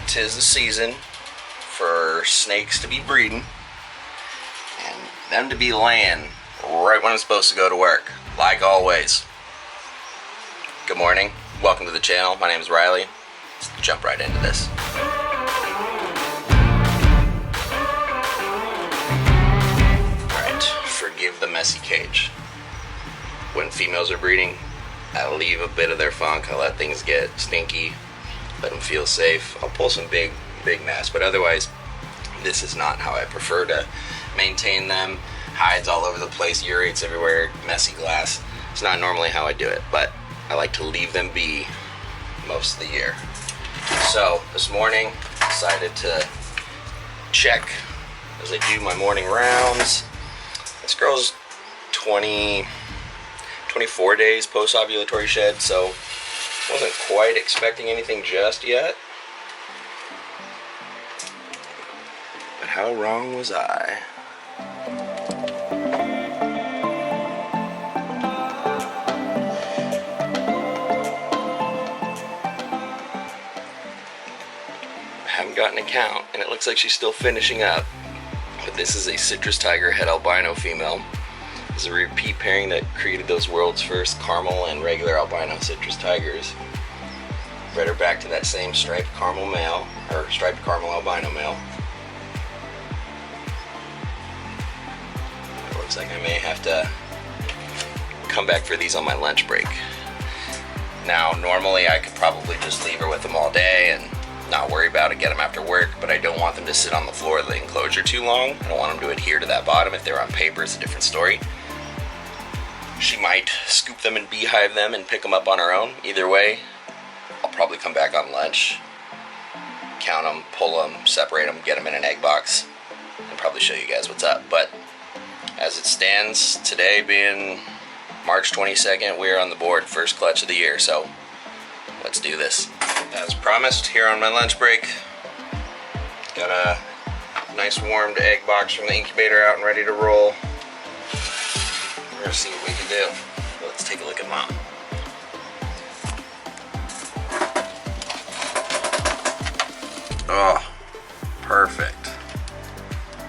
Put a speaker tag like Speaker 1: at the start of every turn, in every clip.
Speaker 1: 'tis the season for snakes to be breeding and them to be laying right when I'm supposed to go to work, like always. Good morning, welcome to the channel. My name is Riley. Let's jump right into this. Alright, forgive the messy cage. When females are breeding, I leave a bit of their funk. I let things get stinky, let them feel safe. I'll pull some big mess, but otherwise this is not how I prefer to maintain them. Hides all over the place, urates everywhere, messy glass. It's not normally how I do it, but I like to leave them be most of the year. So this morning decided to check as I do my morning rounds. This girl's 24 days post-ovulatory shed, so wasn't quite expecting anything just yet. But how wrong was I? I haven't gotten a count, and it looks like she's still finishing up. But this is a citrus tiger het albino female. This is a repeat pairing that created those world's first caramel and regular albino citrus tigers. Bred her back to that same striped caramel male, or striped caramel albino male. It looks like I may have to come back for these on my lunch break. Now, normally I could probably just leave her with them all day and not worry about it, get them after work, but I don't want them to sit on the floor of the enclosure too long. I don't want them to adhere to that bottom. If they're on paper, it's a different story. She might scoop them and beehive them and pick them up on her own. Either way, I'll probably come back on lunch, count them, pull them, separate them, get them in an egg box, and probably show you guys what's up. But as it stands, today being March 22nd, we're on the board, first clutch of the year, so let's do this. As promised, here on my lunch break, got a nice warmed egg box from the incubator out and ready to roll. We're gonna see what we can do. Let's take a look at Mom. Oh, perfect.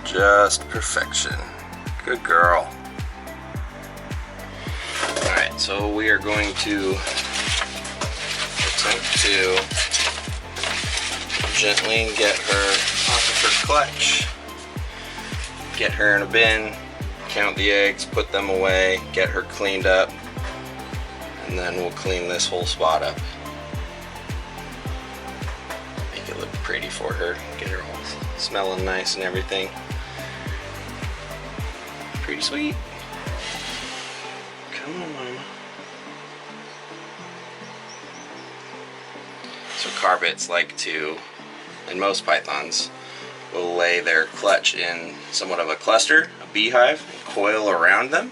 Speaker 1: Just perfection. Good girl. Alright, so we are going to attempt to gently get her off of her clutch. Get her in a bin, count the eggs, put them away, get her cleaned up, and then we'll clean this whole spot up. Make it look pretty for her, get her all smelling nice and everything. Pretty sweet. Come on, Mama. So carpets like to, and most pythons, will lay their clutch in somewhat of a cluster, a beehive, and coil around them.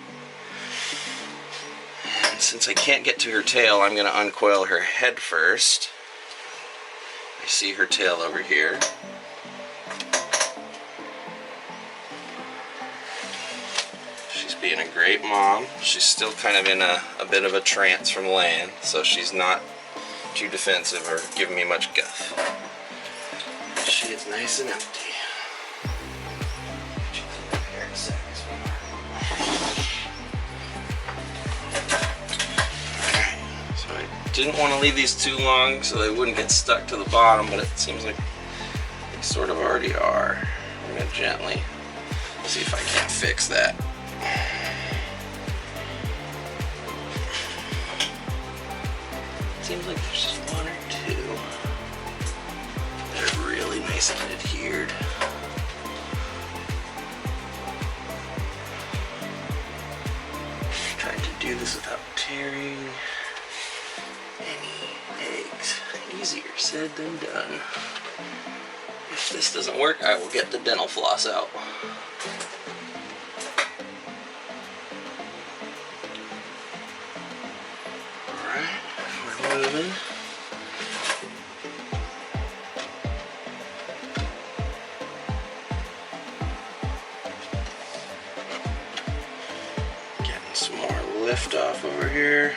Speaker 1: And since I can't get to her tail, I'm going to uncoil her head first. I see her tail over here. She's being a great mom. She's still kind of in a bit of a trance from laying, so she's not too defensive or giving me much guff. She is nice and empty. So I didn't want to leave these too long so they wouldn't get stuck to the bottom, but it seems like they sort of already are. I'm going to gently see if I can't fix that. Seems like there's just one or two that are really nice and adhered. Trying to do this without tearing any eggs. Easier said than done. If this doesn't work, I will get the dental floss out. Alright, we're moving. Getting some more lift off over here.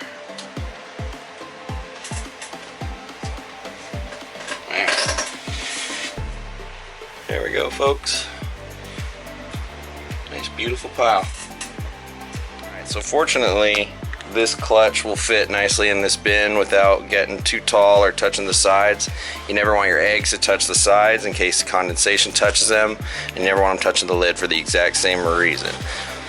Speaker 1: go, folks. Nice, beautiful pile. Alright, so fortunately, this clutch will fit nicely in this bin without getting too tall or touching the sides. You never want your eggs to touch the sides in case condensation touches them, and you never want them touching the lid for the exact same reason.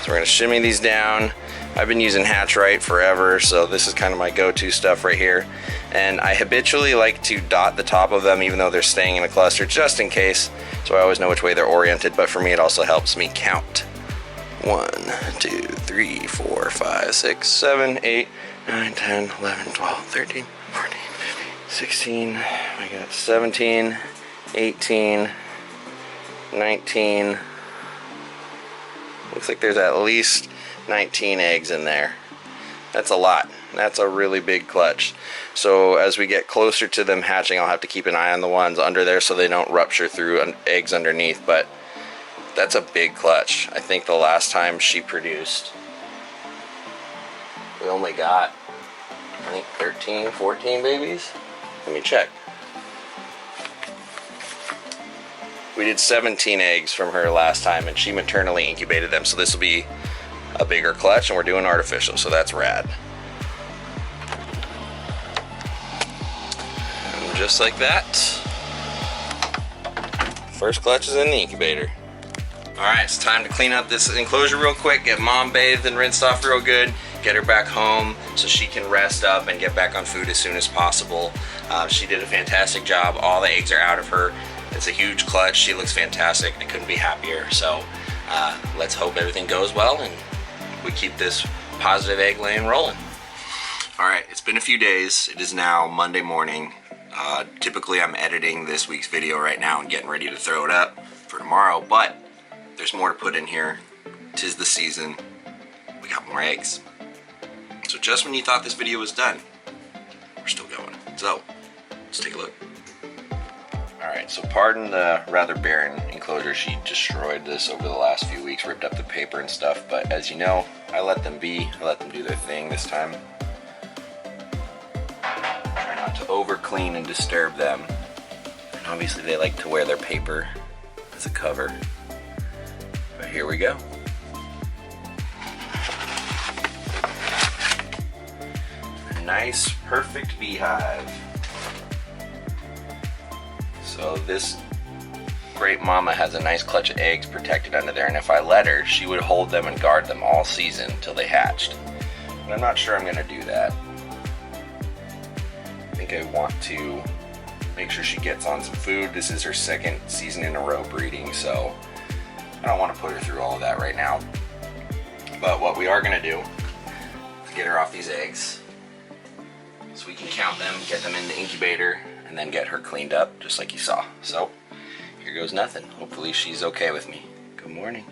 Speaker 1: So we're going to shimmy these down. I've been using Hatch Right forever, so this is kind of my go-to stuff right here. And I habitually like to dot the top of them even though they're staying in a cluster just in case, so I always know which way they're oriented, but for me it also helps me count. 1, 2, 3, 4, 5, 6, 7, 8, 9, 10, 11, 12, 13, 14, 15, 16, we got 17, 18, 19, looks like there's at least 19 eggs in there. That's a lot. That's a really big clutch. So as we get closer to them hatching, I'll have to keep an eye on the ones under there so they don't rupture through eggs underneath, but that's a big clutch. I think the last time she produced, we only got, I think 13, 14 babies. Let me check. We did 17 eggs from her last time and she maternally incubated them, so this will be a bigger clutch and we're doing artificial, so that's rad. And just like that, first clutch is in the incubator. Alright, it's time to clean up this enclosure real quick, get Mom bathed and rinsed off real good, get her back home so she can rest up and get back on food as soon as possible. She did a fantastic job. All the eggs are out of her. It's a huge clutch. She looks fantastic. I couldn't be happier. So let's hope everything goes well and we keep this positive egg laying rolling. Alright, it's been a few days. It is now Monday morning. Typically I'm editing this week's video right now and getting ready to throw it up for tomorrow, but there's more to put in here. 'Tis the season. We got more eggs. So just when you thought this video was done, we're still going. So let's take a look. Alright, so pardon the rather barren enclosure. She destroyed this over the last few weeks, ripped up the paper and stuff, but as you know, I let them be. I let them do their thing this time. Try not to over clean and disturb them. And obviously they like to wear their paper as a cover. But here we go. A nice, perfect beehive. So this great mama has a nice clutch of eggs protected under there, and if I let her, she would hold them and guard them all season till they hatched. But I'm not sure I'm gonna do that. I think I want to make sure she gets on some food. This is her second season in a row breeding, so I don't want to put her through all of that right now. But what we are gonna do is get her off these eggs so we can count them, get them in the incubator, and then get her cleaned up just like you saw. So here goes nothing. Hopefully she's okay with me. Good morning.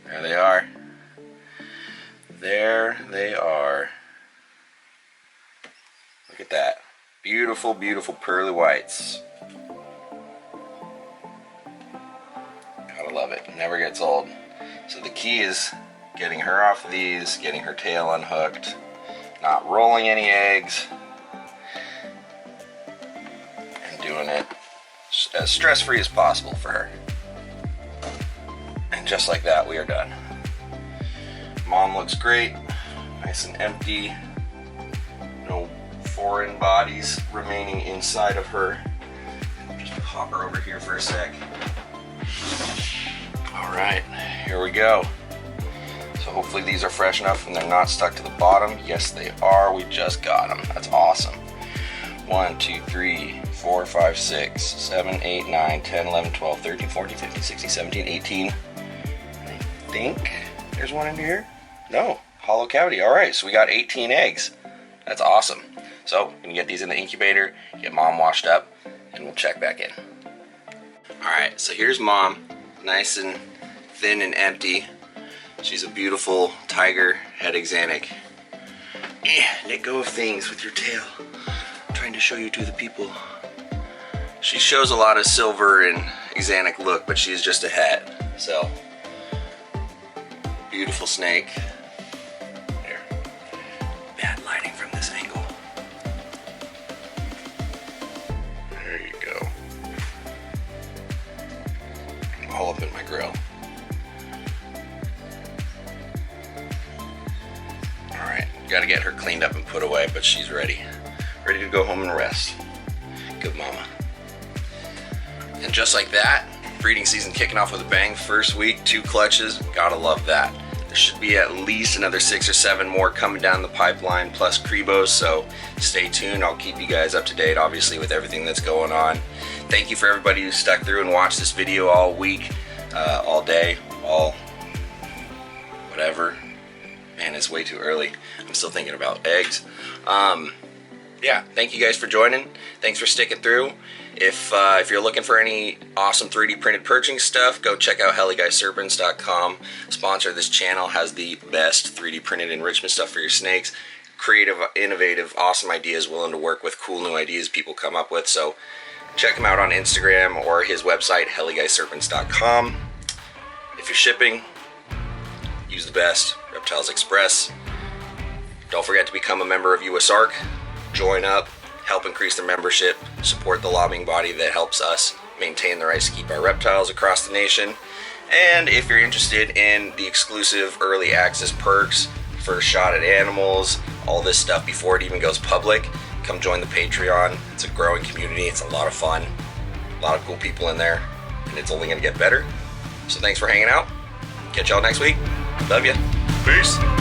Speaker 1: There they are. There they are. Look at that. Beautiful, beautiful pearly whites. Gotta love it. Never gets old. So the key is getting her off these, getting her tail unhooked, not rolling any eggs, and doing it as stress-free as possible for her. And just like that, we are done. Mom looks great, nice and empty, no foreign bodies remaining inside of her. Just pop her over here for a sec. All right, here we go. So hopefully these are fresh enough and they're not stuck to the bottom. Yes, they are. We just got them. That's awesome. 1, 2, 3, 4, 5, 6, 7, 8, 9, 10, 11, 12, 13, 14, 15, 16, 17, 18. I think there's one in here. No, hollow cavity. All right, so we got 18 eggs. That's awesome. So we can get these in the incubator, get Mom washed up, and we'll check back in. All right, so here's Mom, nice and thin and empty. She's a beautiful tiger head axanthic. Let go of things with your tail. I'm trying to show you to the people. She shows a lot of silver and axanthic look, but she's just a head. So, beautiful snake. Here. Bad lighting from this angle. There you all up in my grill. Alright, gotta get her cleaned up and put away, but she's ready. Ready to go home and rest. Good mama. And just like that, breeding season kicking off with a bang. First week, 2 clutches. Gotta love that. There should be at least another 6 or 7 more coming down the pipeline, plus Crebos, so stay tuned. I'll keep you guys up to date, obviously, with everything that's going on. Thank you for everybody who stuck through and watched this video all week, all day, all whatever. Man, it's way too early. I'm still thinking about eggs. Yeah, thank you guys for joining. Thanks for sticking through. If you're looking for any awesome 3D printed perching stuff, go check out helliguyserpents.com. Sponsor of this channel, has the best 3D printed enrichment stuff for your snakes. Creative, innovative, awesome ideas, willing to work with cool new ideas people come up with. So check him out on Instagram or his website, helliguyserpents.com. If you're shipping, use the best, Reptiles Express. Don't forget to become a member of USARC. Join up, help increase their membership, support the lobbying body that helps us maintain the rights to keep our reptiles across the nation. And if you're interested in the exclusive early access perks, first shot at animals, all this stuff before it even goes public, come join the Patreon. It's a growing community, it's a lot of fun, a lot of cool people in there, and it's only going to get better. So thanks for hanging out. Catch y'all next week. Love ya. Peace.